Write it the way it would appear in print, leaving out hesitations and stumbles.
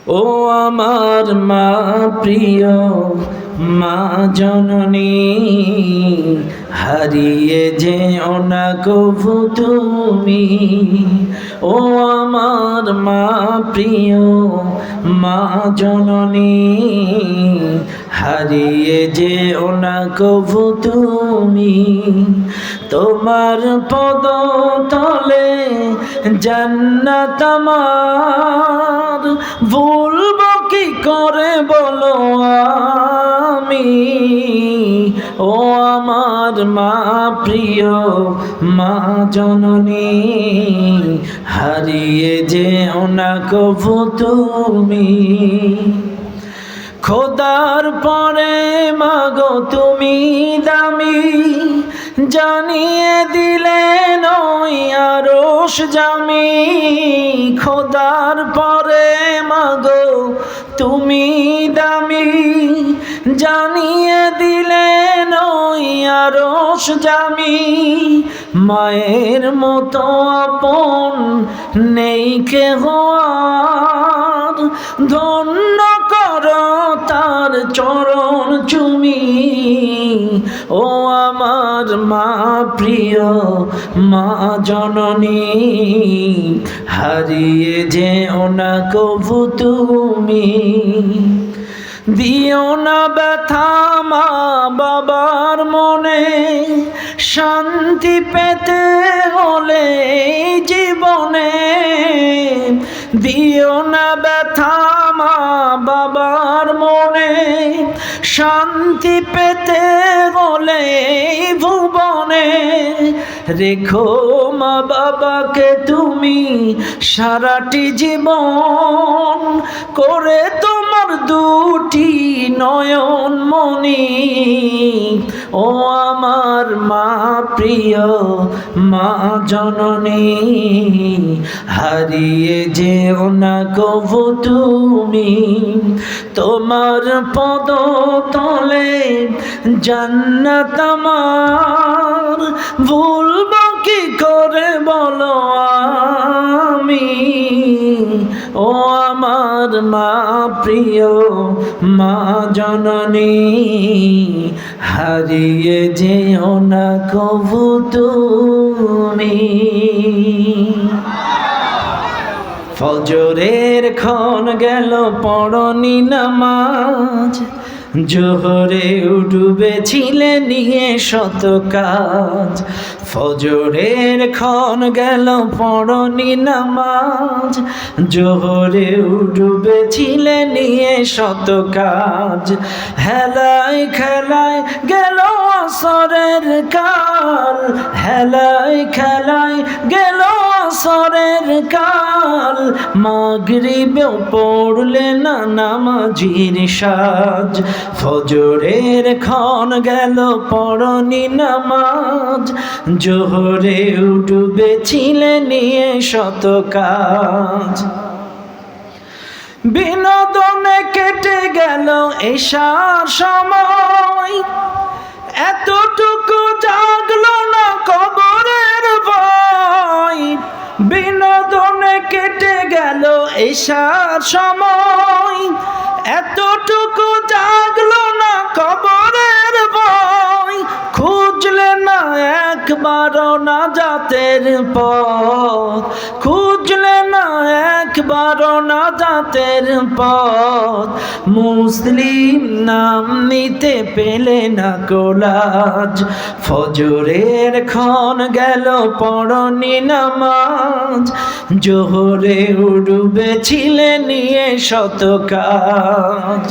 ও আমার মা প্রিয় মা জননী, হারিয়ে যেও না কভু তুমি। ও আমার মা প্রিয় মা জননী, হারিয়ে যেও না কভু তুমি। তোমার পদ তলে জান্নাত আমার, ভুলবো কি করে বলো আমি। ও আমার মা প্রিয় মা জননী, হারিয়ে যেও না কভু তুমি। খোদার পরে মাগো তুমি দামি, জানিয়ে দিলেন ওই আরশ জামি। খোদার পরে মাগো তুমি দামি, জানিয়ে দিলেন ওই আরশ জামি। মায়ের মতো আপন নেই কেহ আর, ধন্য করো তার চরণ চুমি। ও আমার মা প্রিয় মা জননী, হারিয়ে যেও না কভু তুমি। দিও না ব্যথা মা বাবার মনে, শান্তি পেতে হলে জীবনে। দিও না ব্যথা মা বাবার মনে, শান্তি পেতে হলে ভুবনে। রেখো মা বাবাকে তুমি সারাটি জীবন, করে তোমার দুটি নয়ন মনি। ও আমার মা প্রিয় মা জননী, হারিয়ে যেও না কভু তুমি। তোমার পদ তলে জান্নাত আমার, ভুলবো কি করে বলো আমি। ও আমার মা প্রিয় মা জননী, হারিয়ে যেও না কভু তুমি। ফজরের ক্ষণ গেল পড়নি নামাজ, জোহরে ডুবেছিলে নিয়ে শত কাজ। ফজরের ক্ষণ গেল পড়নি নামাজ, জোহরে ডুবেছিলে নিয়ে শত কাজ। হেলায় খেলায় গেল আসরের কাল, হেলায় খেলায় গেল আসরের কাল। মাগরিবেও পড়লে না নামাজির সাজ। ফজরের ক্ষণ গেল পড়নি নামাজ, জোহরে ডুবেছিলে নিয়ে শত কাজ। বিনোদনে কেটে গেল এশার সময়, এতটুকু জাগলো না কবরের ভয়। বিনোদনে কেটে গেল এশার সময়, এতটুকু জাগলো না কবরের ভয়। খুঁজলে না একবারও নাজাতের পথ, খুঁজলে না একবারও নাজাতের পথ। মুসলিম নাম নিতে পেলে না কোলাজ। ফজরের ক্ষণ গেল পড়নি নামাজ, জোহরে ডুবেছিলে নিয়ে শত কাজ।